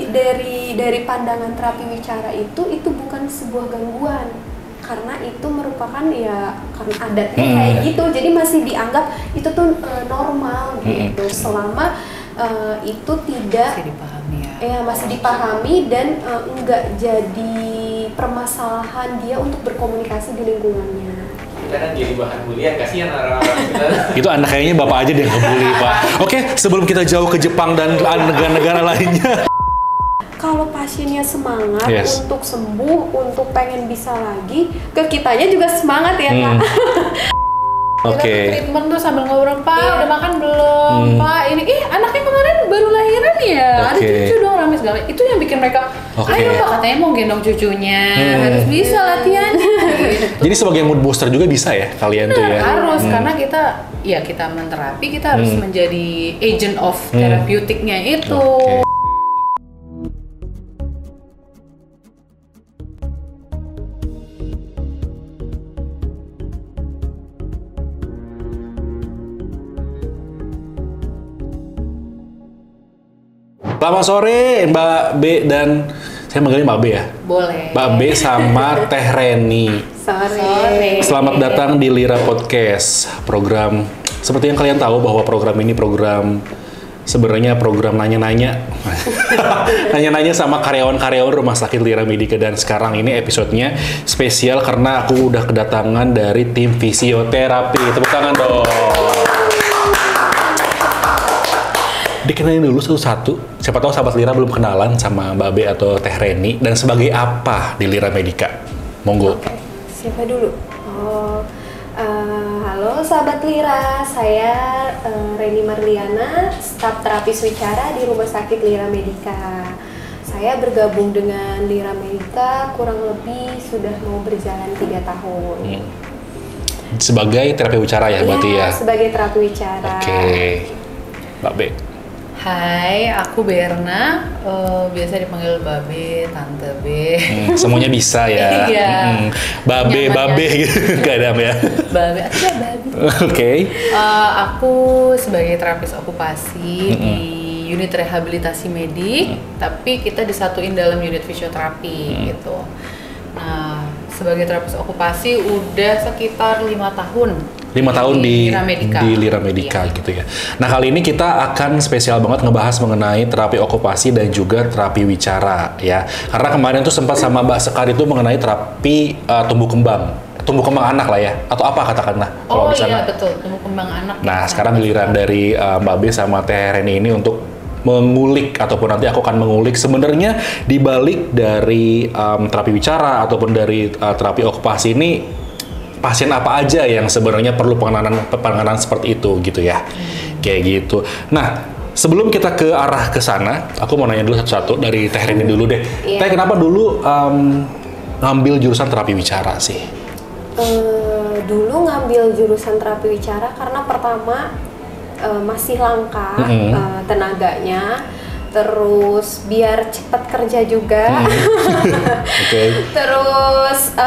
dari pandangan terapi wicara itu bukan sebuah gangguan, karena itu merupakan ya karena adatnya kayak gitu, jadi masih dianggap itu tuh normal gitu selama itu tidak masih dipahami masih dipahami dan enggak jadi permasalahan dia untuk berkomunikasi di lingkungannya. Kadang jadi bahan bulian, kasihan orang-orang gitu. Itu Anda kayaknya Bapak aja deh yang ngebully, Pak. Oke, sebelum kita jauh ke Jepang dan negara-negara lainnya. Kalau pasiennya semangat untuk sembuh, untuk pengen bisa lagi, ke kitanya juga semangat ya Kak. Oke. Treatment tuh sambil ngobrol, Pak, udah makan belum? Pak, ini anaknya kemarin baru lahiran ya, ada cucu dong, rame segala. Itu yang bikin mereka, ayo Pak, katanya mau gendong cucunya, harus bisa latihan. Gitu. Jadi sebagai mood booster juga bisa ya kalian tuh ya? Harus, karena kita menterapi, kita harus menjadi agent of terapeutiknya itu. Selamat sore Mbak B dan saya manggilnya Mbak B ya? Boleh. Mbak B sama Teh Reni. Sore. Selamat datang di Lira Podcast. Program, seperti yang kalian tahu bahwa program ini sebenarnya program nanya-nanya. Nanya-nanya sama karyawan-karyawan Rumah Sakit Lira Medica. Dan sekarang ini episodenya spesial karena aku udah kedatangan dari tim fisioterapi. Tepuk tangan dong. Dikenalin dulu satu-satu. Siapa tahu sahabat Lira belum kenalan sama Mbak B atau Teh Reni dan sebagai apa di Lira Medica. Monggo. Oke. Siapa dulu? Halo sahabat Lira, saya Reni Marliana, staf terapis wicara di Rumah Sakit Lira Medica. Saya bergabung dengan Lira Medica kurang lebih sudah mau berjalan 3 tahun. Sebagai terapi wicara ya, berarti ya? Sebagai terapi wicara. Oke. Mbak B. Hai, aku Berna, biasa dipanggil Babe, Tante B. Semuanya bisa ya. Iya. Babe gitu, gak ada ya. Babe, atau Babe. Oke. Aku sebagai terapis okupasi di unit rehabilitasi medik, tapi kita disatuin dalam unit fisioterapi gitu. Nah, sebagai terapis okupasi udah sekitar 5 tahun. 5 tahun di Lira Medica gitu ya. Nah, kali ini kita akan spesial banget ngebahas mengenai terapi okupasi dan juga terapi wicara ya. Karena kemarin tuh sempat sama Mbak Sekar itu mengenai terapi tumbuh kembang anak lah ya, atau apa katakanlah kalau di sana. Iya betul, tumbuh kembang anak. Nah, sekarang giliran dari Mbak B sama Teh Reni ini untuk mengulik ataupun nanti aku akan mengulik sebenarnya di balik dari terapi wicara ataupun dari terapi okupasi ini pasien apa aja yang sebenarnya perlu penanganan seperti itu gitu ya. Kayak gitu. Nah, sebelum kita ke arah ke sana, aku mau nanya dulu satu-satu dari Teh Reni dulu deh. Teh, kenapa dulu ngambil jurusan terapi wicara sih? Dulu ngambil jurusan terapi wicara karena pertama masih langka tenaganya, terus biar cepat kerja juga. Terus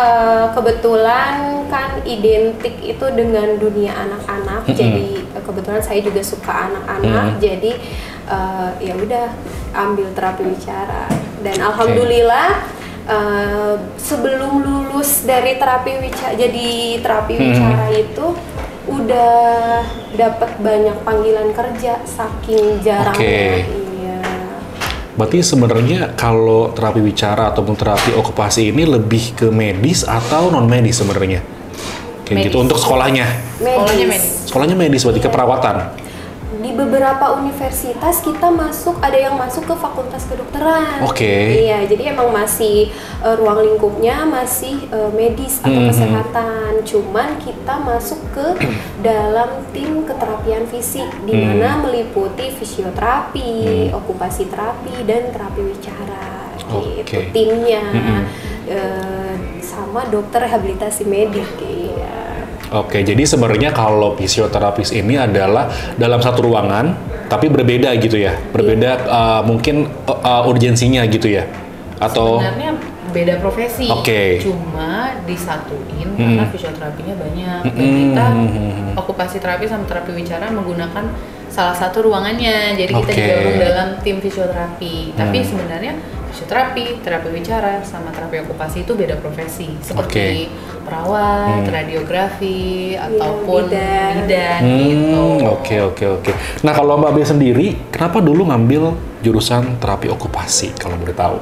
kebetulan kan identik itu dengan dunia anak-anak, jadi kebetulan saya juga suka anak-anak, jadi ya udah ambil terapi wicara. Dan alhamdulillah sebelum lulus dari terapi wicara, jadi terapi wicara itu udah dapat banyak panggilan kerja saking jarangnya. Berarti sebenarnya kalau terapi wicara ataupun terapi okupasi ini lebih ke medis atau non medis sebenarnya? Kayak medis. gitu untuk sekolahnya? Sekolahnya medis berarti keperawatan? Di beberapa universitas kita ada yang masuk ke fakultas kedokteran. Iya, jadi emang masih ruang lingkupnya masih medis atau kesehatan. Cuman kita masuk ke dalam tim keterapian fisik di mana meliputi fisioterapi, okupasi terapi dan terapi wicara. Gitu timnya. Sama dokter rehabilitasi medik. Iya. Oke, jadi sebenarnya kalau fisioterapis ini adalah dalam satu ruangan, tapi berbeda gitu ya? Berbeda mungkin urgensinya gitu ya? Atau sebenarnya beda profesi. Cuma disatuin karena fisioterapinya banyak. Dan kita okupasi terapi sama terapi wicara menggunakan salah satu ruangannya. Jadi kita digabung dalam tim fisioterapi. Tapi sebenarnya fisioterapi, terapi wicara, sama terapi okupasi itu beda profesi. Seperti perawat, radiografi, ataupun bidan gitu. Oke. Nah kalau Mbak B sendiri, kenapa dulu ngambil jurusan terapi okupasi kalau boleh tahu?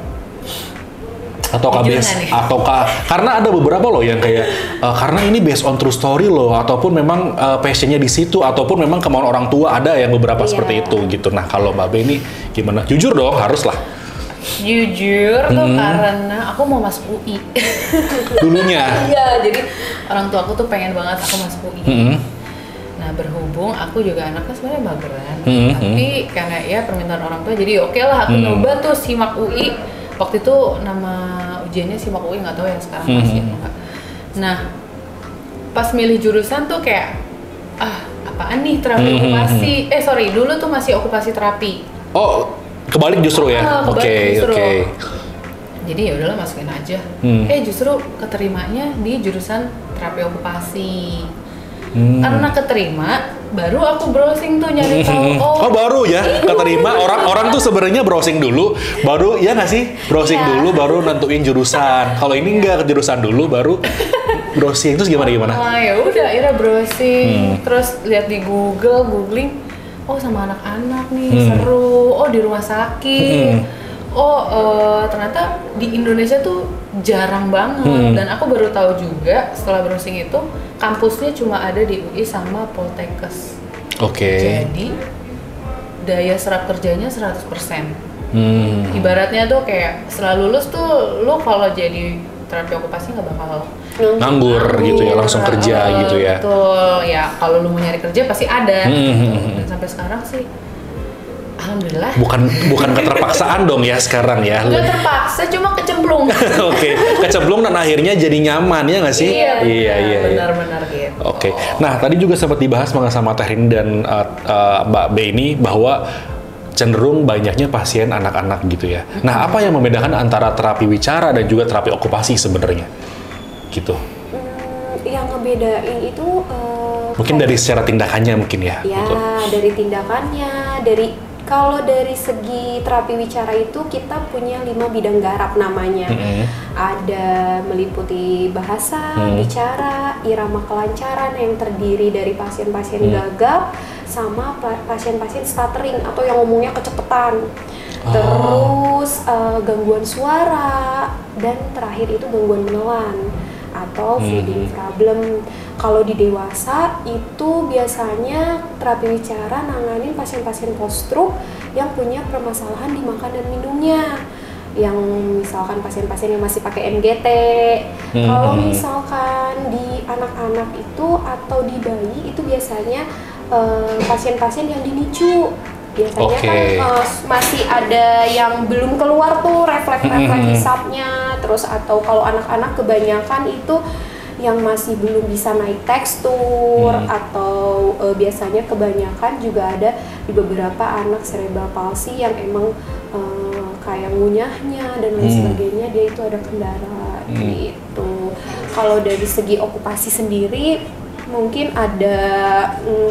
Ataukah karena ada beberapa loh yang kayak karena ini based on true story loh, ataupun memang passionnya di situ, ataupun memang kemauan orang tua, ada yang beberapa seperti itu gitu. Nah kalau Mbak B ini gimana? Jujur dong, harus lah. Jujur tuh karena aku mau masuk UI. Dulunya? Iya, jadi orang tua aku tuh pengen banget aku masuk UI. Nah berhubung aku juga anaknya sebenarnya mageran, tapi karena ya permintaan orang tua, jadi oke lah aku nyoba tuh simak UI. Waktu itu nama ujiannya simak UI, nggak tahu ya sekarang masih enggak. Nah pas milih jurusan tuh kayak apaan nih terapi okupasi? Dulu tuh masih okupasi terapi. Oh kebalik justru ya? Oke. Jadi ya udahlah masukin aja. Justru keterimanya di jurusan terapi okupasi. Karena keterima, baru aku browsing tuh nyari tahu. Baru ya keterima. Orang tuh sebenarnya browsing dulu, baru ya nggak sih? Browsing dulu, baru nentuin jurusan. Kalau ini nggak, ke jurusan dulu, baru browsing. Terus gimana? Ya udah, akhirnya browsing, terus lihat di googling. Sama anak-anak nih seru. Di rumah sakit. Ternyata di Indonesia tuh jarang banget. Dan aku baru tahu juga setelah browsing itu kampusnya cuma ada di UI sama Poltekkes. Jadi daya serap kerjanya 100%. Ibaratnya tuh kayak setelah lulus tuh lo kalau jadi terapi okupasi nggak bakal nganggur gitu ya, langsung kerja gitu ya. Betul ya, kalau lu mau nyari kerja pasti ada. Dan sampai sekarang sih alhamdulillah. Bukan keterpaksaan dong ya sekarang ya. Nggak terpaksa, cuma kecemplung. Kecemplung dan akhirnya jadi nyaman ya nggak sih? Iya. Benar-benar gitu. Nah tadi juga sempat dibahas sama Teh Rini dan Mbak B ini bahwa cenderung banyaknya pasien anak-anak gitu ya. Nah apa yang membedakan antara terapi wicara dan juga terapi okupasi sebenarnya? Gitu. Yang ngebedain itu mungkin dari secara tindakannya mungkin ya. Gitu. Dari tindakannya, kalau dari segi terapi wicara itu kita punya 5 bidang garap namanya. Ada meliputi bahasa, bicara, irama kelancaran yang terdiri dari pasien-pasien gagap sama pasien-pasien stuttering atau yang ngomongnya kecepatan. Terus gangguan suara, dan terakhir itu gangguan menelan atau feeding problem. Kalau di dewasa itu biasanya terapi wicara nanganin pasien-pasien post-stroke yang punya permasalahan di makan dan minumnya. Yang misalkan pasien-pasien yang masih pakai MGT. Kalau misalkan di anak-anak itu atau di bayi itu biasanya pasien-pasien yang di NICU. Biasanya kan masih ada yang belum keluar tuh refleks-refleks hisapnya. Terus atau kalau anak-anak kebanyakan itu yang masih belum bisa naik tekstur, atau biasanya kebanyakan juga ada di beberapa anak cerebral palsy yang emang kayak ngunyahnya dan lain sebagainya, dia itu ada kendala gitu. Kalau dari segi okupasi sendiri mungkin ada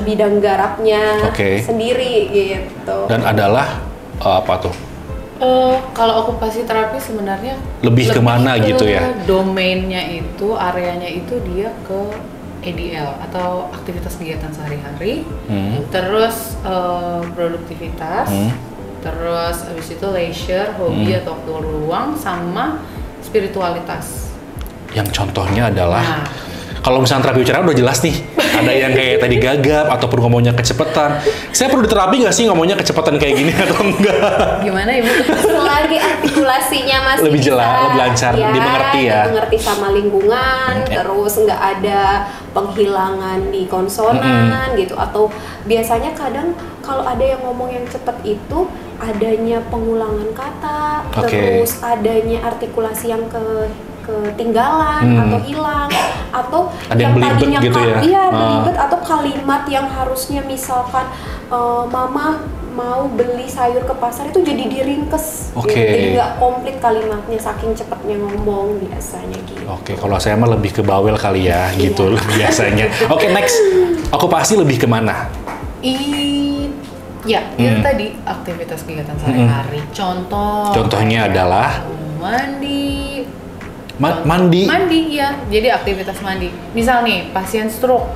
bidang garapnya sendiri gitu. Dan adalah apa tuh? Kalau okupasi terapi sebenarnya lebih kemana gitu ya? Domainnya itu, areanya itu dia ke ADL atau aktivitas kegiatan sehari-hari, terus produktivitas, terus habis itu leisure, hobi atau waktu luang, sama spiritualitas. Yang contohnya adalah kalau misalnya terapi wicara udah jelas nih, ada yang kayak tadi gagap ataupun ngomongnya kecepatan. Saya perlu diterapi nggak sih ngomongnya kecepatan kayak gini atau enggak? Gimana Ibu? Selagi artikulasinya masih lebih jelas, lebih lancar, dimengerti ya. Dimengerti sama lingkungan, terus nggak ada penghilangan di konsonan gitu. Atau biasanya kadang kalau ada yang ngomong yang cepet itu adanya pengulangan kata, terus adanya artikulasi yang ketinggalan atau hilang, atau ada yang belibet gitu ya? Belibet, atau kalimat yang harusnya misalkan mama mau beli sayur ke pasar itu jadi diringkes, Oke. jadi nggak komplit kalimatnya saking cepatnya ngomong biasanya gitu. Oke, kalau saya mah lebih ke bawel kali ya, gitu biasanya. Oke, next. Okupasi lebih kemana? Itu tadi aktivitas kegiatan sehari-hari. Contohnya adalah? Mandi. Mandi? Ya. Jadi aktivitas mandi. Misal nih, pasien stroke,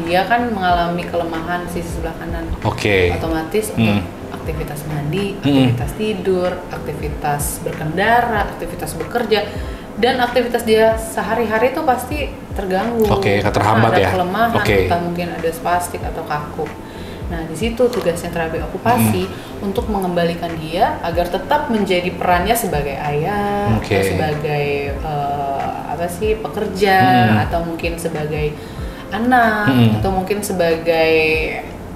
dia kan mengalami kelemahan sisi sebelah kanan. Oke. Otomatis untuk aktivitas mandi, aktivitas tidur, aktivitas berkendara, aktivitas bekerja, dan aktivitas dia sehari-hari itu pasti terganggu. Oke, terhambat ada ya. kelemahan, Oke. entah mungkin ada spastik atau kaku. Nah, di situ tugasnya terapi okupasi untuk mengembalikan dia agar tetap menjadi perannya sebagai ayah, atau sebagai pekerja, atau mungkin sebagai anak, atau mungkin sebagai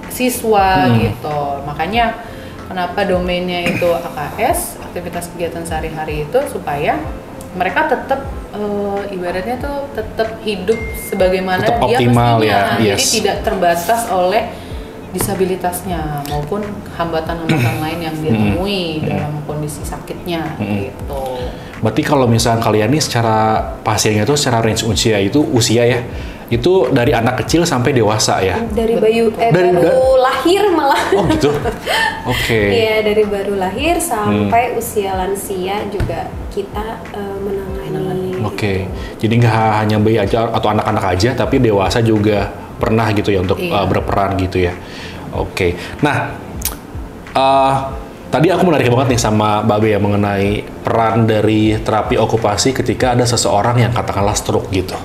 siswa gitu. Makanya kenapa domainnya itu AKS, aktivitas kegiatan sehari-hari itu, supaya mereka tetap ibaratnya tuh tetap hidup sebagaimana tetap dia optimal, mestinya. ya. Jadi tidak terbatas oleh disabilitasnya maupun hambatan-hambatan lain yang dia temui dalam kondisi sakitnya gitu. Berarti kalau misalnya kalian nih secara pasiennya tuh secara range usia ya, itu dari anak kecil sampai dewasa ya? Dari baru lahir malah. Oh gitu? Oke. Iya, dari baru lahir sampai usia lansia juga kita menangani. Oke. Jadi nggak hanya bayi aja atau anak-anak aja, tapi dewasa juga pernah gitu ya untuk berperan gitu ya. Oke. Nah, tadi aku menarik banget nih sama Mbak Be ya mengenai peran dari terapi okupasi ketika ada seseorang yang katakanlah stroke gitu.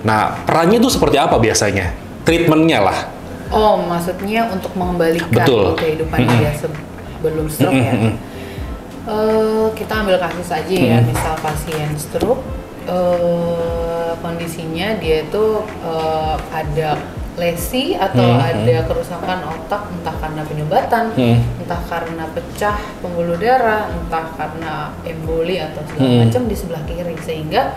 Nah, perannya itu seperti apa biasanya? Treatmentnya lah. Oh, maksudnya untuk mengembalikan kehidupan dia sebelum stroke ya. Kita ambil kasus aja ya, misal pasien stroke, kondisinya dia itu ada lesi atau ada kerusakan otak, entah karena penyumbatan, entah karena pecah pembuluh darah, entah karena emboli atau segala macam di sebelah kiri, sehingga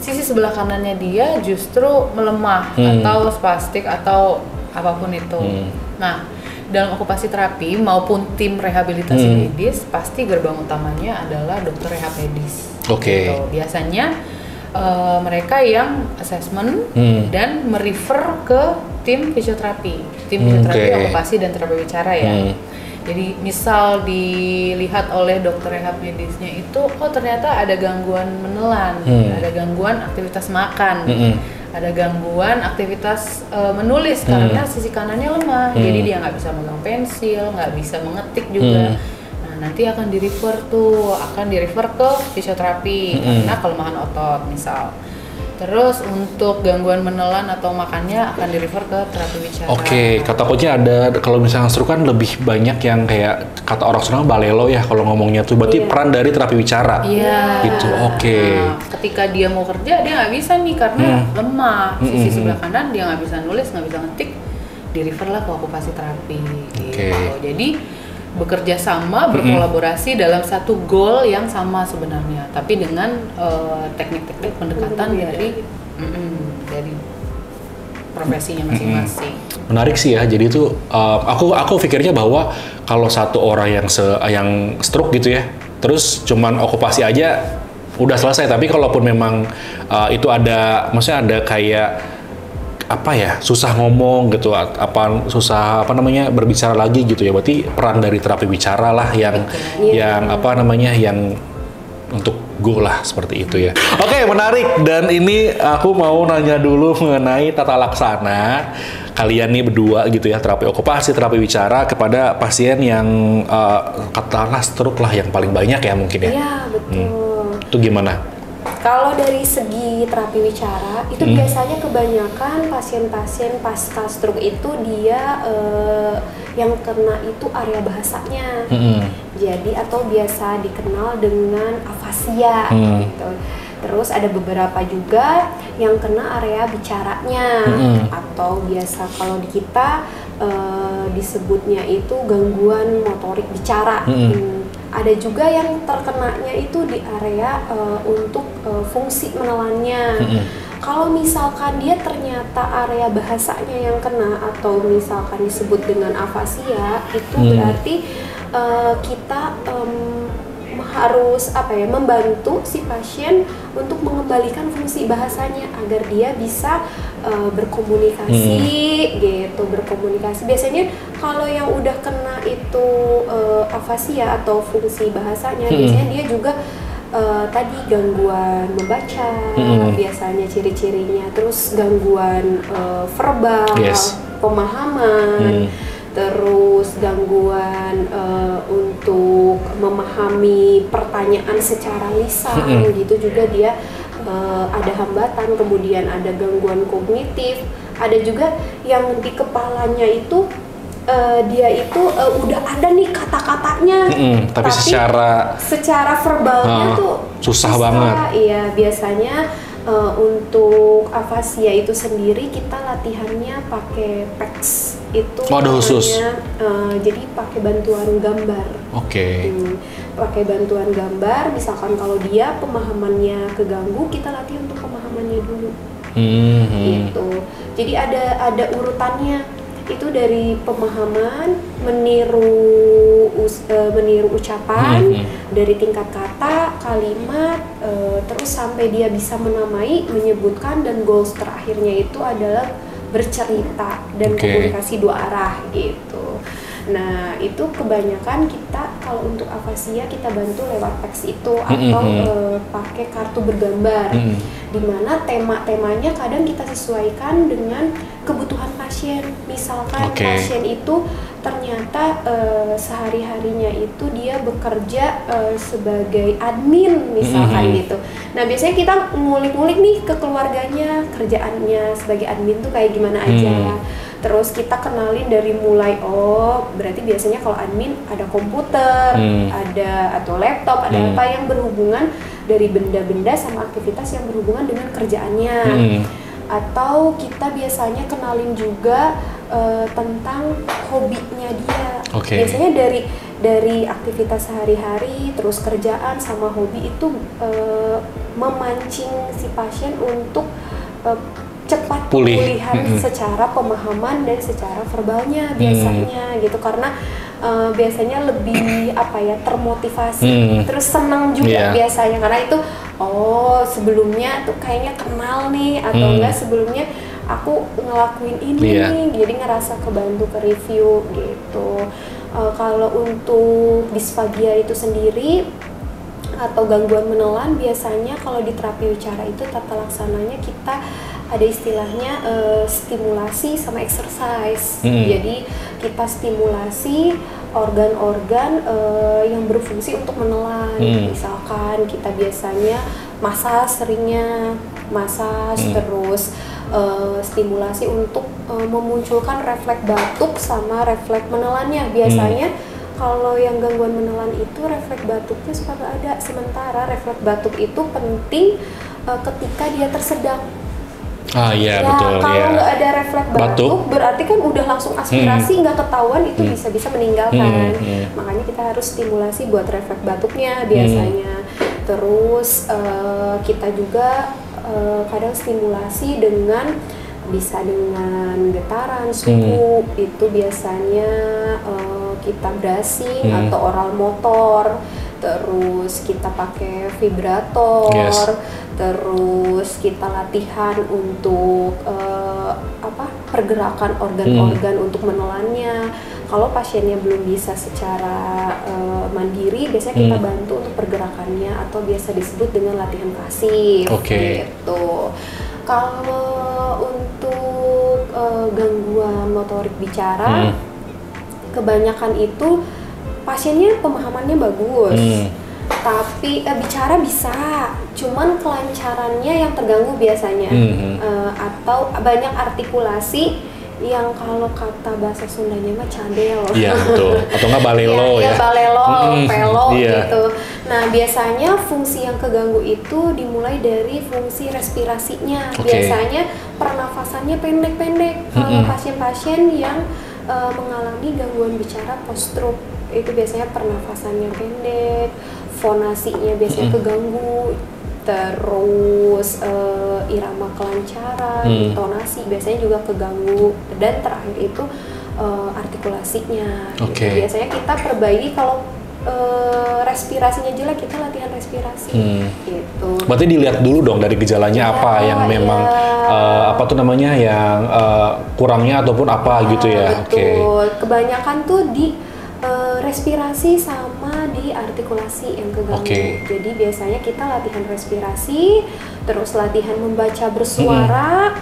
sisi sebelah kanannya dia justru melemah atau spastik atau apapun itu. Nah, dalam okupasi terapi maupun tim rehabilitasi medis, pasti gerbang utamanya adalah dokter rehab medis. Oke. Gitu. Biasanya mereka yang assessment dan merefer ke tim fisioterapi okupasi dan terapi bicara ya. Jadi misal dilihat oleh dokter rehab medisnya itu, oh ternyata ada gangguan menelan, ada gangguan aktivitas makan, ada gangguan aktivitas menulis karena sisi kanannya lemah, jadi dia nggak bisa megang pensil, nggak bisa mengetik juga. Nanti akan di-refer ke fisioterapi karena kelemahan otot misal. Terus untuk gangguan menelan atau makannya akan di-refer ke terapi bicara. Oke, takutnya ada kalau misalnya stroke kan lebih banyak yang kayak kata orang Sunda balelo ya kalau ngomongnya tuh. Berarti peran dari terapi bicara. Iya. Gitu. Oke. Nah, ketika dia mau kerja dia nggak bisa nih karena lemah. Sisi sebelah kanan dia nggak bisa nulis, nggak bisa ngetik, di-refer lah ke okupasi terapi. Gitu. Jadi bekerja sama, berkolaborasi dalam satu goal yang sama sebenarnya, tapi dengan teknik-teknik pendekatan dari profesinya masing-masing. Menarik sih ya. Jadi itu aku pikirnya bahwa kalau satu orang yang stroke gitu ya, terus cuman okupasi aja udah selesai. Tapi kalaupun memang itu maksudnya ada kayak susah ngomong gitu, berbicara lagi gitu ya, berarti peran dari terapi bicara lah yang untuk go lah seperti itu ya. Oke, menarik. Dan ini aku mau nanya dulu mengenai tata laksana kalian nih berdua gitu ya, terapi okupasi, terapi bicara kepada pasien yang katakanlah stroke lah yang paling banyak ya mungkin ya. Iya, betul. Itu gimana? Kalau dari segi terapi bicara itu biasanya kebanyakan pasien-pasien pasca stroke itu dia yang kena itu area bahasanya, jadi atau biasa dikenal dengan afasia gitu. Terus ada beberapa juga yang kena area bicaranya atau biasa kalau di kita disebutnya itu gangguan motorik bicara. Ada juga yang terkenanya itu di area untuk fungsi menelannya. Kalau misalkan dia ternyata area bahasanya yang kena atau misalkan disebut dengan afasia, itu berarti kita harus membantu si pasien untuk mengembalikan fungsi bahasanya agar dia bisa berkomunikasi gitu, berkomunikasi. Biasanya kalau yang udah kena itu afasia atau fungsi bahasanya, biasanya dia juga tadi gangguan membaca, biasanya ciri-cirinya, terus gangguan verbal, pemahaman, terus gangguan untuk memahami pertanyaan secara lisan, gitu juga dia ada hambatan, kemudian ada gangguan kognitif, ada juga yang di kepalanya itu dia itu udah ada nih kata-katanya, tapi secara verbalnya tuh susah banget. Iya, biasanya untuk afasia itu sendiri kita latihannya pakai PECS itu khusus. Jadi pakai bantuan gambar. Pakai bantuan gambar, misalkan kalau dia pemahamannya keganggu, kita latih untuk pemahamannya dulu. Gitu. Jadi ada urutannya. Itu dari pemahaman, meniru ucapan, dari tingkat kata, kalimat, terus sampai dia bisa menamai, menyebutkan, dan goals terakhirnya itu adalah bercerita dan komunikasi dua arah gitu. Nah, itu kebanyakan kita kalau untuk afasia kita bantu lewat teks itu atau pakai kartu bergambar, di mana tema-temanya kadang kita sesuaikan dengan kebutuhan pasien. Misalkan pasien itu ternyata sehari-harinya itu dia bekerja sebagai admin misalkan gitu. Nah, biasanya kita ngulik-ngulik nih ke keluarganya, kerjaannya sebagai admin tuh kayak gimana aja. Terus kita kenalin dari mulai, berarti biasanya kalau admin ada komputer, ada atau laptop, ada apa yang berhubungan dari benda-benda sama aktivitas yang berhubungan dengan kerjaannya. Atau kita biasanya kenalin juga tentang hobinya dia. Biasanya dari aktivitas sehari-hari, terus kerjaan sama hobi itu memancing si pasien untuk cepat pemulihan secara pemahaman dan secara verbalnya biasanya gitu, karena biasanya lebih termotivasi, terus senang juga biasanya karena itu sebelumnya tuh kayaknya kenal nih, atau enggak sebelumnya aku ngelakuin ini nih, jadi ngerasa kebantu ke review gitu. Kalau untuk disfagia itu sendiri atau gangguan menelan, biasanya kalau di terapi wicara itu tata laksananya kita ada istilahnya stimulasi sama exercise. Jadi kita stimulasi organ-organ yang berfungsi untuk menelan. Misalkan kita biasanya seringnya massage, terus stimulasi untuk memunculkan refleks batuk sama refleks menelannya. Biasanya kalau yang gangguan menelan itu refleks batuknya suka nggak ada, sementara refleks batuk itu penting ketika dia tersedak. Betul. Kalau nggak ada refleks batuk, berarti kan udah langsung aspirasi, nggak ketahuan, itu bisa meninggalkan. Makanya kita harus stimulasi buat refleks batuknya biasanya. Terus kita juga kadang stimulasi bisa dengan getaran suhu, itu biasanya kita brushing atau oral motor. Terus kita pakai vibrator, terus kita latihan untuk pergerakan organ-organ untuk menelannya. Kalau pasiennya belum bisa secara mandiri, biasanya kita bantu untuk pergerakannya atau biasa disebut dengan latihan pasif gitu. Kalau untuk gangguan motorik bicara, kebanyakan itu pasiennya pemahamannya bagus, tapi bicara bisa, cuman kelancarannya yang terganggu biasanya, atau banyak artikulasi yang kalau kata bahasa Sundanya mah cadel. Iya betul. Atau nggak balelo ya? Balelo, pelo gitu. Nah biasanya fungsi yang keganggu itu dimulai dari fungsi respirasinya. Biasanya pernafasannya pendek-pendek. Kalau pasien-pasien yang mengalami gangguan bicara post-stroke, itu biasanya pernafasannya pendek, fonasinya biasanya keganggu. terus irama kelancaran, intonasi biasanya juga keganggu, dan terakhir itu artikulasinya. Oke. Gitu. Biasanya kita perbaiki kalau respirasinya jelek, kita latihan respirasi. Gitu. Berarti dilihat dulu dong dari gejalanya apa yang memang apa tuh namanya yang kurangnya ataupun apa gitu ya. Betul. Kebanyakan tuh di respirasi sama di artikulasi yang keganggu. Jadi biasanya kita latihan respirasi, terus latihan membaca bersuara,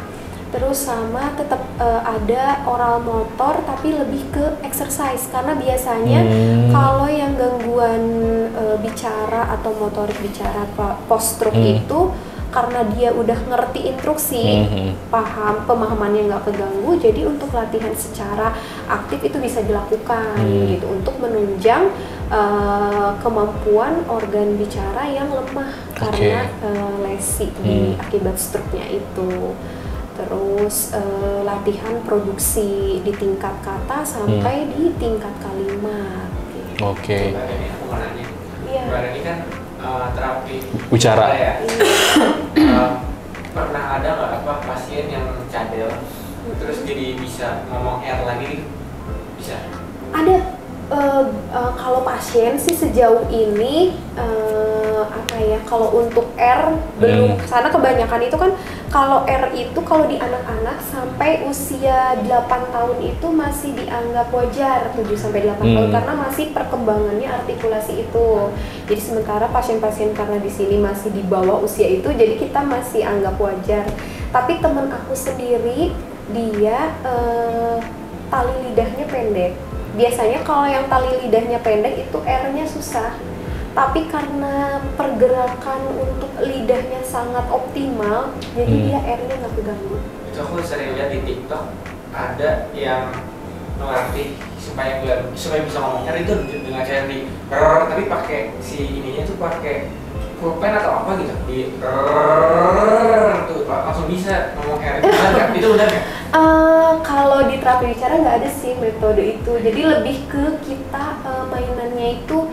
terus sama tetap ada oral motor tapi lebih ke exercise, karena biasanya kalau yang gangguan bicara atau motorik bicara post stroke itu karena dia udah ngerti instruksi, pemahamannya nggak keganggu, jadi untuk latihan secara aktif itu bisa dilakukan gitu untuk menunjang kemampuan organ bicara yang lemah karena lesi akibat stroke-nya itu. Terus latihan produksi di tingkat kata sampai di tingkat kalimat. Gitu. Oke. Aku mau nanya. Iya. Mbak Reni kan terapi Bicara. ya. Pernah ada nggak apa pasien yang cadel terus jadi bisa ngomong R lagi? Bisa? Ada. Kalau pasien sih sejauh ini apa ya, kalau untuk R belum karena kebanyakan itu kan kalau R itu kalau di anak-anak sampai usia 8 tahun itu masih dianggap wajar 7 sampai 8 tahun karena masih perkembangannya artikulasi itu. Jadi sementara pasien-pasien karena di sini masih di bawah usia itu, jadi kita masih anggap wajar. Tapi temen aku sendiri dia tali lidahnya pendek. Biasanya kalau yang tali lidahnya pendek itu R-nya susah, tapi karena pergerakan untuk lidahnya sangat optimal, jadi dia R-nya nggak keganggu. Itu aku sering lihat di TikTok ada yang melatih supaya bisa ngomong R itu dengan cara di tapi pakai si ininya tuh pakai pulpen atau apa gitu di tuh langsung bisa ngomong R. Itu benar nggak? Kalau di terapi bicara nggak ada sih metode itu, jadi lebih ke kita mainannya itu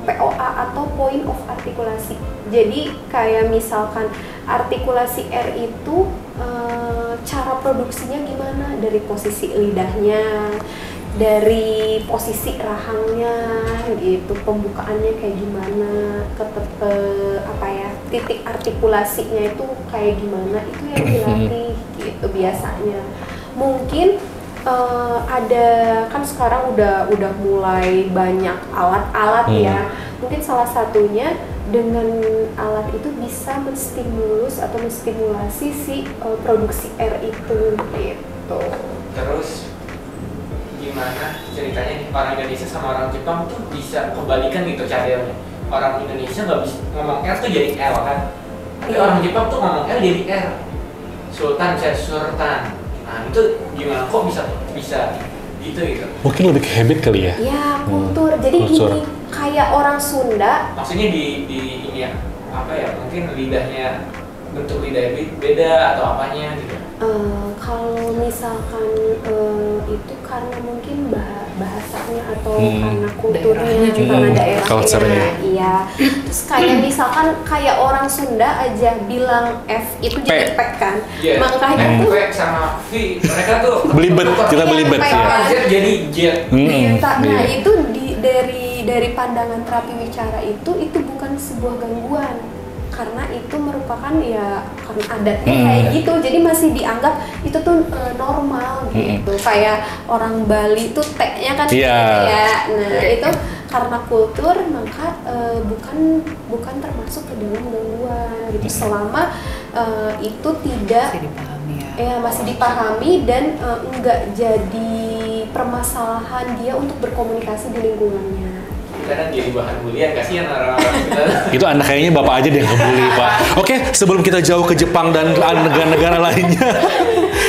POA atau point of artikulasi. Jadi kayak misalkan artikulasi R itu cara produksinya gimana, dari posisi lidahnya, dari posisi rahangnya gitu, pembukaannya kayak gimana, titik artikulasinya itu kayak gimana, itu yang dilatih gitu biasanya. Mungkin ada kan sekarang udah mulai banyak alat-alat ya. Mungkin salah satunya dengan alat itu bisa menstimulus atau menstimulasi si produksi R itu gitu. Terus gimana ceritanya nih, orang Indonesia sama orang Jepang tuh bisa kebalikan gitu cadelnya. Orang Indonesia nggak bisa ngomong R tuh jadi L kan, tapi orang Jepang tuh ngomong L jadi R. Sultan saya Sultan. Nah itu gimana kok bisa gitu? Mungkin lebih ke habit kali ya. Ya kultur. Jadi kultur. gini, kayak orang Sunda. Maksudnya di ini ya apa ya? Mungkin lidahnya, bentuk lidah beda atau apanya gitu. Kalau misalkan itu karena mungkin bahasanya atau karena kulturnya, karena daerahnya, iya. Terus kayak misalkan kayak orang Sunda aja bilang F itu jadi P kan, makanya tuh P sama V mereka tuh belibet, kita belibet ya. Z jadi J. Nah itu dari pandangan terapi wicara itu bukan sebuah gangguan. Karena itu merupakan ya karena adatnya kayak gitu, jadi masih dianggap itu tuh normal gitu. Kayak orang Bali tuh T-nya kan gitu ya. Nah itu karena kultur maka bukan termasuk ke dalam gangguan gitu, selama itu tidak masih dipahami dan enggak jadi permasalahan dia untuk berkomunikasi di lingkungannya. Kadang jadi bahan bulian, kasihan orang-orang kita. Itu anak kayaknya bapak aja deh yang ngebully Pak. Oke, sebelum kita jauh ke Jepang dan negara-negara lainnya,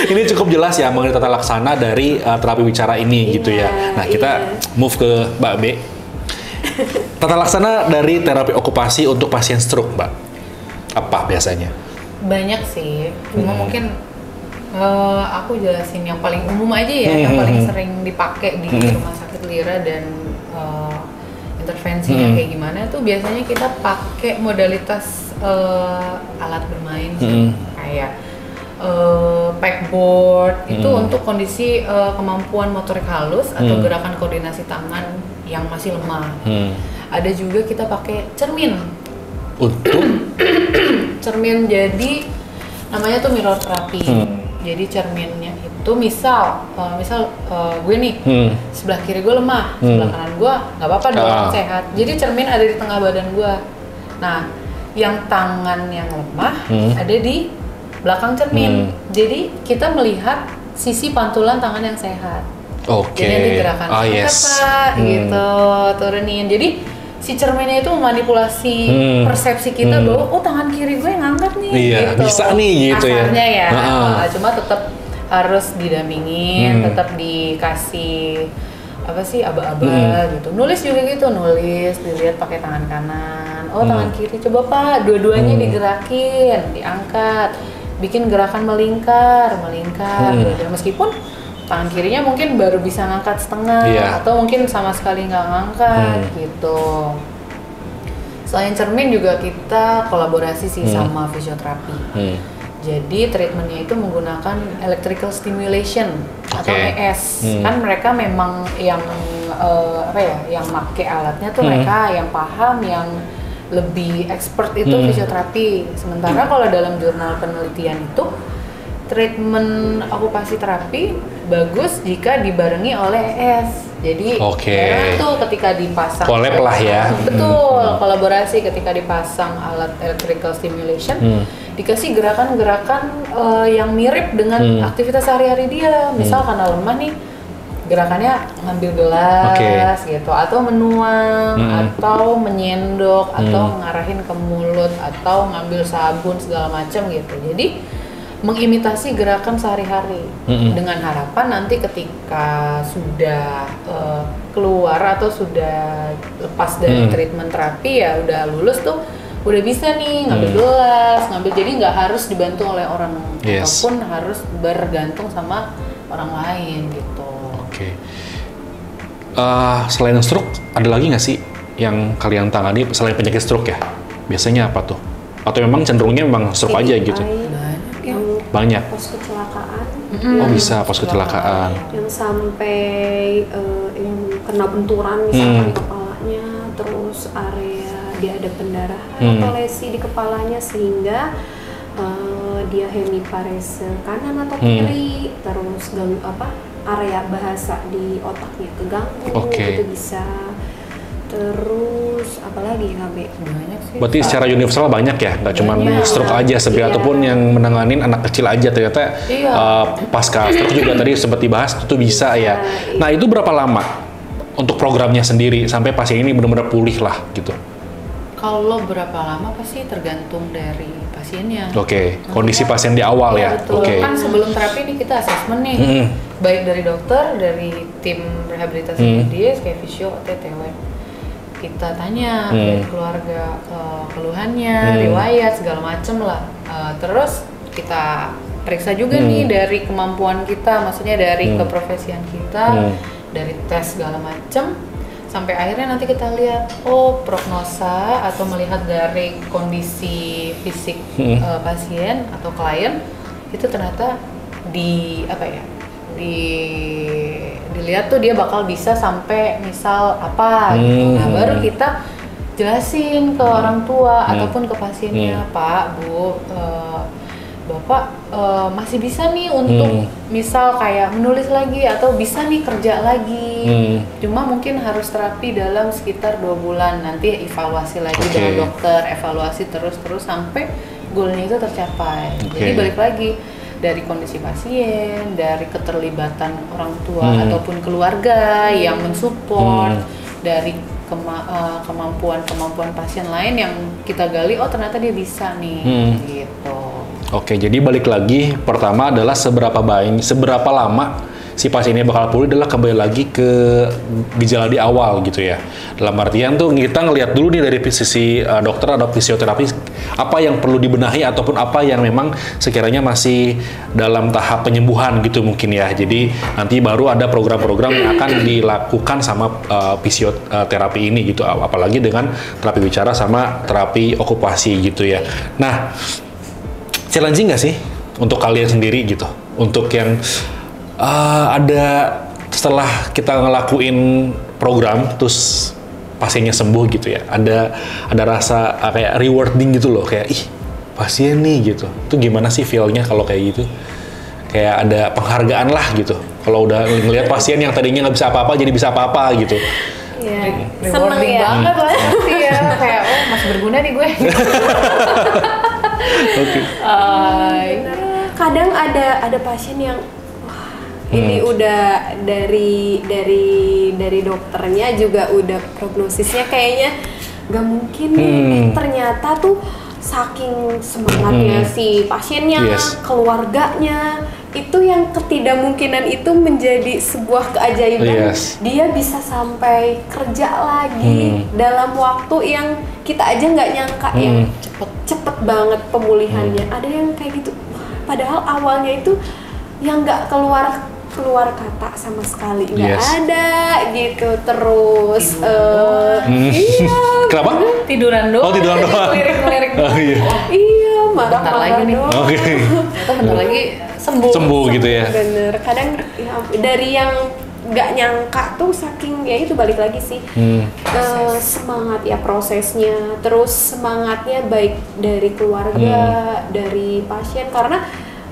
ini cukup jelas ya mengenai tata laksana dari terapi bicara ini gitu ya. Nah kita move ke Mbak B. Tata laksana dari terapi okupasi untuk pasien stroke, Mbak, apa biasanya? Banyak sih, cuma mungkin aku jelasin yang paling umum aja ya, yang paling sering dipakai di rumah sakit Lira dan intervensinya kayak gimana tuh biasanya kita pakai modalitas alat bermain kayak pegboard itu untuk kondisi kemampuan motorik halus atau gerakan koordinasi tangan yang masih lemah. Ada juga kita pakai cermin. Untuk Cermin, jadi namanya tuh mirror therapy. Jadi cerminnya itu misal gue nih sebelah kiri gue lemah, sebelah kanan gue nggak apa-apa dong, sehat. Jadi cermin ada di tengah badan gue. Nah, yang tangan yang lemah ada di belakang cermin. Jadi kita melihat sisi pantulan tangan yang sehat. Oke. Jadi nanti gerakan gitu turunin. Jadi si cerminnya itu memanipulasi persepsi kita bahwa oh tangan kiri gue ngangkat nih. Iya, gitu. bisa nih gitu kasarnya ya. Cuma tetap harus didampingin, tetap dikasih apa sih aba-aba gitu. Nulis juga gitu, nulis dilihat pakai tangan kanan. Oh tangan kiri coba Pak, dua-duanya digerakin, diangkat, bikin gerakan melingkar. Gitu. Meskipun tangan kirinya mungkin baru bisa ngangkat setengah atau mungkin sama sekali nggak ngangkat gitu. Selain cermin juga kita kolaborasi sih sama fisioterapi. Jadi treatmentnya itu menggunakan electrical stimulation atau ES. Kan mereka memang yang yang make alatnya tuh mereka yang paham, yang lebih expert itu fisioterapi. Sementara kalau dalam jurnal penelitian itu treatment okupasi terapi bagus jika dibarengi oleh ES. Jadi tuh ketika dipasang collab lah ya. Betul, kolaborasi ketika dipasang alat electrical stimulation dikasih gerakan-gerakan yang mirip dengan aktivitas sehari-hari dia. Misal karena lemah nih, gerakannya ngambil gelas gitu, atau menuang, atau menyendok, atau ngarahin ke mulut, atau ngambil sabun segala macam gitu. Jadi mengimitasi gerakan sehari-hari dengan harapan nanti ketika sudah keluar atau sudah lepas dari treatment terapi ya udah lulus tuh udah bisa nih ngambil gelas, jadi nggak harus dibantu oleh orang ataupun harus bergantung sama orang lain gitu. Selain stroke ada lagi nggak sih yang kalian tangani selain penyakit stroke ya? Biasanya apa tuh? Atau memang cenderungnya memang stroke aja gitu? Banyak. Pos kecelakaan. Oh bisa pos kecelakaan. Yang sampai yang kena benturan misalkan kepalanya, terus area dia ada pendarahan atau lesi di kepalanya sehingga dia hemiparese kanan atau kiri, terus area bahasa di otaknya keganggu, itu bisa. Terus apalagi KB? Banyak sih. Berarti secara universal banyak ya, nggak cuma stroke aja sebenarnya, ataupun yang menanganin anak kecil aja ternyata pasca stroke juga tadi sempat dibahas itu bisa ya. Nah itu berapa lama untuk programnya sendiri sampai pasien ini benar-benar pulih lah gitu? Kalau berapa lama pasti tergantung dari pasiennya. Kondisi pasien di awal ya. Kan sebelum terapi ini kita asesmen nih, baik dari dokter, dari tim rehabilitasi medis kayak fisio, TTW. Kita tanya dari keluarga keluhannya, riwayat segala macem lah. Terus kita periksa juga nih dari kemampuan kita, maksudnya dari keprofesian kita, dari tes segala macem. Sampai akhirnya nanti kita lihat, prognosa atau melihat dari kondisi fisik pasien atau klien itu ternyata dilihat tuh dia bakal bisa sampai misal apa gitu. Nah baru kita jelasin ke orang tua ataupun ke pasiennya, Pak, Bu, Bapak masih bisa nih untuk misal kayak menulis lagi atau bisa nih kerja lagi. Cuma mungkin harus terapi dalam sekitar 2 bulan. Nanti evaluasi lagi dengan dokter, evaluasi terus sampai goalnya itu tercapai. Jadi balik lagi dari kondisi pasien, dari keterlibatan orang tua ataupun keluarga yang mensupport, dari kemampuan pasien lain yang kita gali, ternyata dia bisa nih gitu. Jadi balik lagi, pertama adalah seberapa lama si pasien ini bakal pulih adalah kembali lagi ke gejala di awal gitu ya. Dalam artian tuh kita ngelihat dulu nih dari sisi dokter atau fisioterapi apa yang perlu dibenahi ataupun apa yang memang sekiranya masih dalam tahap penyembuhan gitu mungkin ya. Jadi nanti baru ada program-program yang akan dilakukan sama fisioterapi ini gitu, apalagi dengan terapi bicara sama terapi okupasi gitu ya. Nah, challenging nggak sih untuk kalian sendiri gitu? Untuk yang ada setelah kita ngelakuin program terus pasiennya sembuh gitu ya, ada rasa kayak rewarding gitu loh, kayak ih pasien nih gitu. Itu gimana sih feel-nya kalau kayak gitu? Kayak ada penghargaan lah gitu. Kalau udah ngelihat pasien yang tadinya nggak bisa apa-apa jadi bisa apa-apa gitu. Iya, seneng Rewarding ya. banget lah pasti ya, kayak oh masih berguna nih gue. Oke. Kadang ada pasien yang wah, ini udah dari dokternya juga udah prognosisnya kayaknya nggak mungkin nih. Ternyata tuh saking semangatnya si pasiennya, Yes. keluarganya, itu yang ketidakmungkinan itu menjadi sebuah keajaiban. Yes. Dia bisa sampai kerja lagi dalam waktu yang kita aja nggak nyangka ya. Cepet banget pemulihannya. Ada yang kayak gitu. Padahal awalnya itu yang nggak keluar kata sama sekali, nggak Yes. ada gitu. Terus iya. Kenapa? Tiduran doang. Oh, tiduran doang. Lirik-lirik Oh, iya. Iya, Bentar lagi marah-marah nih. doang. Oke. Atau bentar lagi sembuh. Sembuh gitu ya. Bener, kadang ya, dari yang nggak nyangka tuh saking ya itu balik lagi sih semangat ya prosesnya, terus semangatnya baik dari keluarga, dari pasien, karena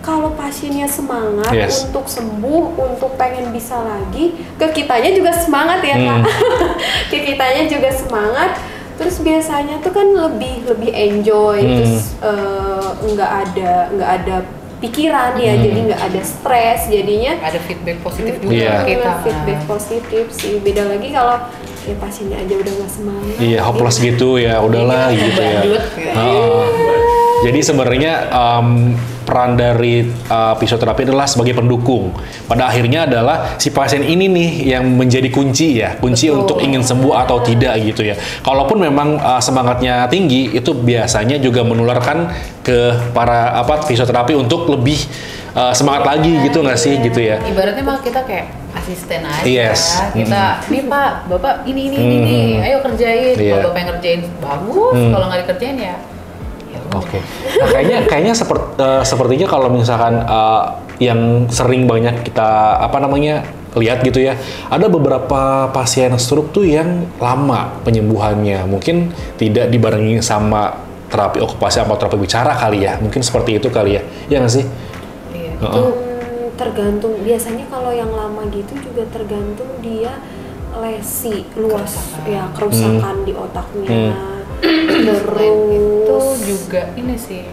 kalau pasiennya semangat Yes. untuk sembuh, untuk pengen bisa lagi, ke kitanya juga semangat ya Kak. Ke kitanya juga semangat. Terus biasanya tuh kan lebih enjoy, terus nggak ada pikiran ya, jadi nggak ada stres, jadinya Ada feedback positif juga Iya. ke kita. feedback positif sih. Beda lagi kalau ya pasiennya aja udah nggak semangat. Iya, hopeless gitu ya, udahlah gitu ya. Badut, gitu. Heeh. Jadi sebenarnya peran dari fisioterapi adalah sebagai pendukung. Pada akhirnya adalah si pasien ini nih yang menjadi kunci ya, kunci untuk ingin sembuh atau tidak gitu ya. Kalaupun memang semangatnya tinggi, itu biasanya juga menularkan ke para fisioterapi untuk lebih semangat lagi gitu nggak sih gitu ya. Ibaratnya mah kita kayak asisten aja. Yes. Kita, nih Pak, Bapak ini, ayo kerjain. Iya. Kalau Bapak yang ngerjain bagus, kalau nggak dikerjain ya. Oke. Nah, kayaknya sepertinya kalau misalkan yang sering banyak kita lihat gitu ya, ada beberapa pasien stroke tuh yang lama penyembuhannya, mungkin tidak dibarengi sama terapi okupasi atau terapi bicara kali ya, mungkin seperti itu kali ya, ya nggak sih? Iya. Tergantung, biasanya kalau yang lama gitu juga tergantung dia lesi luas ya, kerusakan di otaknya. Selain itu Terus juga ini sih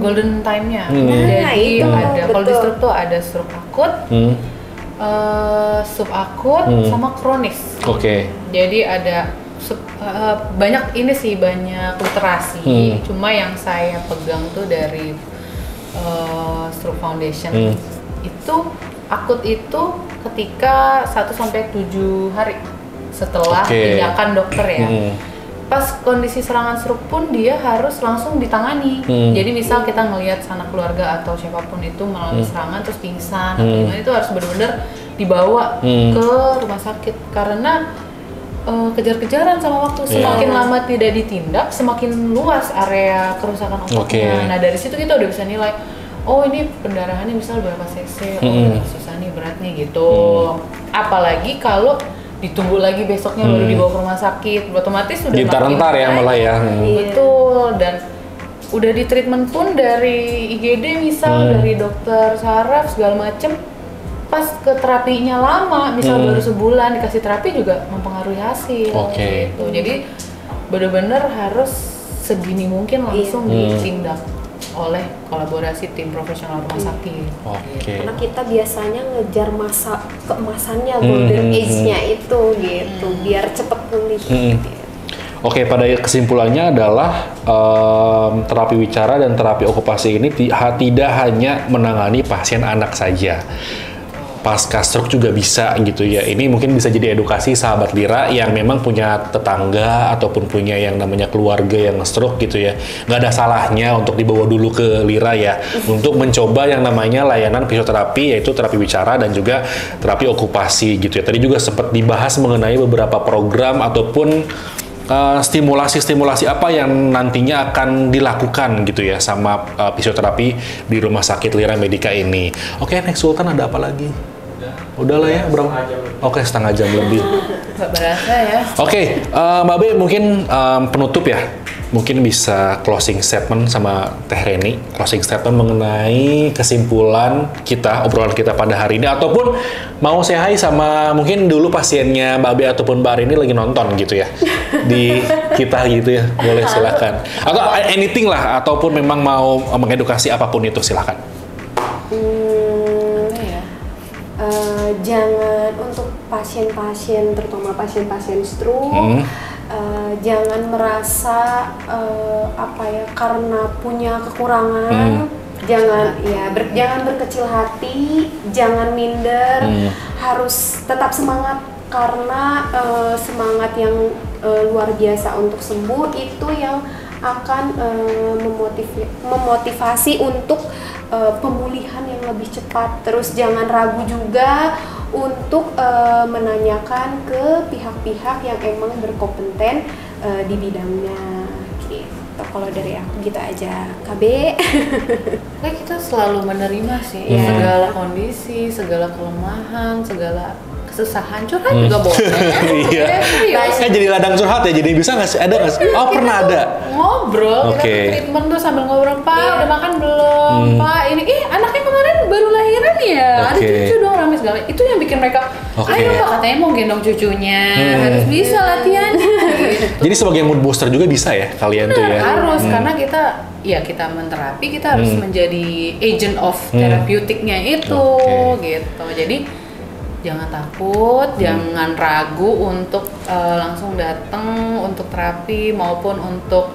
golden time-nya. Nah, Jadi itu, ada kalau di betul. stroke tuh ada stroke akut, subakut, sama kronis. Oke. Jadi ada banyak ini sih, banyak literasi. Cuma yang saya pegang tuh dari Stroke Foundation itu akut itu ketika 1-7 hari setelah tindakan dokter ya. Pas kondisi serangan stroke pun dia harus langsung ditangani. Jadi misal kita ngelihat sanak keluarga atau siapapun itu mengalami serangan terus pingsan atau gimana, itu harus benar-benar dibawa ke rumah sakit karena kejar-kejaran sama waktu. Semakin lama tidak ditindak, semakin luas area kerusakan otaknya. Nah dari situ kita udah bisa nilai, oh ini pendarahannya misal berapa cc, oh ini susah nih, berat nih gitu. Apalagi kalau ditunggu lagi besoknya baru dibawa ke rumah sakit, otomatis sudah Ditar-entar ya malah ya. Betul, dan udah di treatment pun dari IGD misal, dari dokter saraf segala macem, pas ke terapinya lama, misal baru sebulan dikasih terapi juga mempengaruhi hasil. Gitu. Jadi benar-benar harus sedini mungkin langsung ditindak oleh kolaborasi tim profesional rumah sakit. karena kita biasanya ngejar masa keemasannya, golden age-nya itu gitu, biar cepet pulih. Gitu. Oke, pada kesimpulannya adalah terapi wicara dan terapi okupasi ini tidak hanya menangani pasien anak saja. pasca stroke juga bisa gitu ya. Ini mungkin bisa jadi edukasi sahabat Lira yang memang punya tetangga ataupun punya yang namanya keluarga yang stroke gitu ya. Nggak ada salahnya untuk dibawa dulu ke Lira ya, untuk mencoba yang namanya layanan fisioterapi, yaitu terapi bicara dan juga terapi okupasi gitu ya. Tadi juga sempat dibahas mengenai beberapa program ataupun stimulasi apa yang nantinya akan dilakukan gitu ya sama fisioterapi di Rumah Sakit Lira Medica ini. Oke, next Sultan ada apa lagi? Udah lah ya, bro. Oke, setengah jam lebih. Nggak berasa ya. Oke, Mbak Be mungkin penutup ya. Mungkin bisa closing statement sama Teh Reni, closing statement mengenai kesimpulan kita, obrolan kita pada hari ini, ataupun mau say hi sama mungkin dulu pasiennya Mbak Be ataupun Mbak Reni lagi nonton gitu ya di kita gitu ya, boleh silakan. Atau anything lah, ataupun memang mau mengedukasi apapun itu silakan. Jangan untuk pasien-pasien, terutama pasien-pasien stroke, jangan merasa karena punya kekurangan, jangan berkecil hati, jangan minder, harus tetap semangat karena semangat yang luar biasa untuk sembuh itu yang akan memotivasi untuk pemulihan yang lebih cepat. Terus jangan ragu juga untuk menanyakan ke pihak-pihak yang emang berkompeten di bidangnya gitu. Kalau dari aku gitu aja, KB. Kita selalu menerima sih segala kondisi, segala kelemahan, segala kesusahan. Curhat juga boleh. Iya. Jadi ladang curhat ya, jadi bisa nggak sih? Ada nggak sih? Oh, pernah ada. Ngobrol, kita treatment tuh sambil ngobrol, Pak, udah makan belum? Pak, ini, anaknya kemarin baru lahiran ya, ada cucu dong, rame segala. Itu yang bikin mereka, ayo Pak, katanya mau gendong cucunya, harus bisa latihan. Gitu. Jadi sebagai mood booster juga bisa ya kalian tuh ya? Harus, karena kita menterapi, kita harus menjadi agent of terapeutiknya itu, gitu. Jadi jangan takut, jangan ragu untuk langsung datang untuk terapi maupun untuk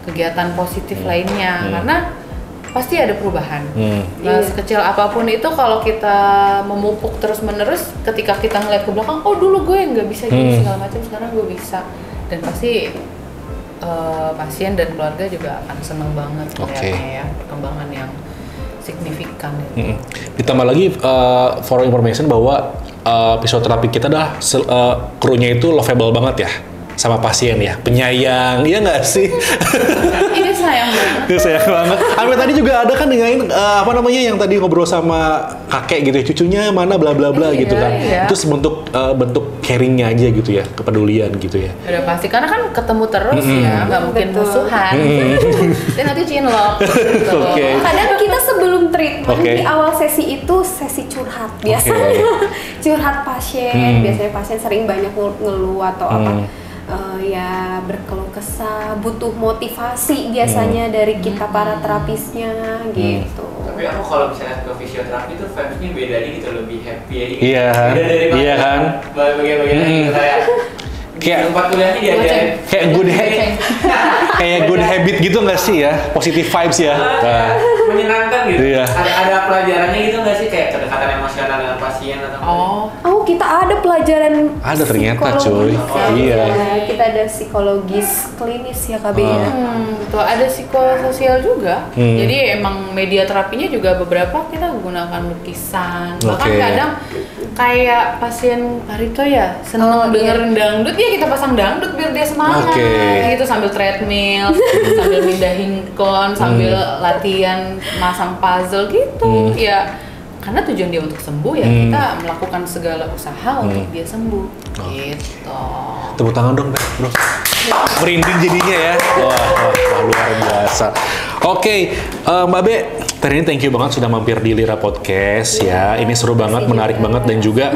kegiatan positif lainnya, karena pasti ada perubahan. Sekecil apapun itu, kalau kita memupuk terus-menerus, ketika kita ngeliat ke belakang, oh dulu gue nggak bisa gini segala macam, sekarang gue bisa, dan pasti pasien dan keluarga juga akan seneng banget lihatnya ya perkembangan yang signifikan itu. Ditambah lagi for information bahwa fisioterapi kita adalah krunya itu lovable banget ya sama pasien ya, penyayang, iya nggak sih? Ini sayang banget. Ini sayang banget. Sampai tadi juga ada kan dengerin yang tadi ngobrol sama kakek gitu ya, cucunya mana bla bla bla gitu kan. Itu bentuk caringnya aja gitu ya, kepedulian gitu ya. Udah pasti, karena kan ketemu terus ya, nggak mungkin musuhan. Dan nanti cinlok. Gitu. Kadang kita sebelum treatment di awal sesi itu sesi curhat biasanya. Curhat pasien, biasanya pasien sering banyak ngeluh atau berkeluh kesah, butuh motivasi biasanya dari kita para terapisnya gitu. Tapi aku kalau misalnya ke fisioterapi itu vibes-nya beda gitu, lebih happy ya gitu. Iya kan? Bagian-bagian gitu kayak tempat kuliahnya diajarin kayak good habit gitu nggak sih ya, positive vibes ya. Menyenangkan gitu. Iya. Ada pelajarannya gitu nggak sih, kayak kedekatan emosional dengan pasien atau kita ada pelajaran ternyata cuy. Iya. Kita ada psikologis klinis ya KB ya. Betul, ada psikososial juga. Jadi emang media terapinya juga beberapa kita gunakan lukisan. Bahkan kadang kayak pasien Parito ya seneng dengerin dangdut, ya kita pasang dangdut biar dia semangat gitu, sambil treadmill, sambil mindahin kon, sambil latihan masang puzzle gitu ya, karena tujuan dia untuk sembuh ya, kita melakukan segala usaha untuk dia sembuh gitu. Tepuk tangan dong bro, merinding jadinya ya. Wah, luar biasa. Oke, Mbak Be, tadi ini thank you banget sudah mampir di Lira Podcast ya. Ini seru banget, menarik banget, dan juga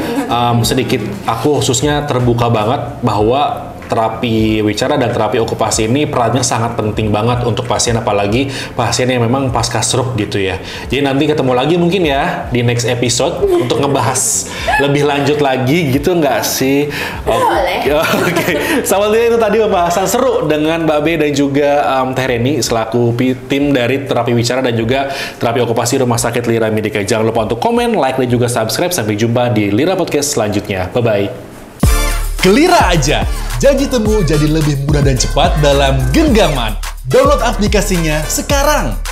sedikit aku khususnya terbuka banget bahwa terapi wicara dan terapi okupasi ini perannya sangat penting banget untuk pasien, apalagi pasien yang memang pasca stroke gitu ya. Jadi nanti ketemu lagi mungkin ya di next episode untuk ngebahas lebih lanjut lagi gitu nggak sih? Boleh. Oke. Sama itu tadi pembahasan seru dengan Mbak B dan juga Teh Reni selaku tim dari terapi wicara dan juga terapi okupasi Rumah Sakit Lira Medica. Jangan lupa untuk komen, like, dan juga subscribe. Sampai jumpa di Lira Podcast selanjutnya. Bye-bye. Kelira aja, janji temu jadi lebih mudah dan cepat dalam genggaman. Download aplikasinya sekarang.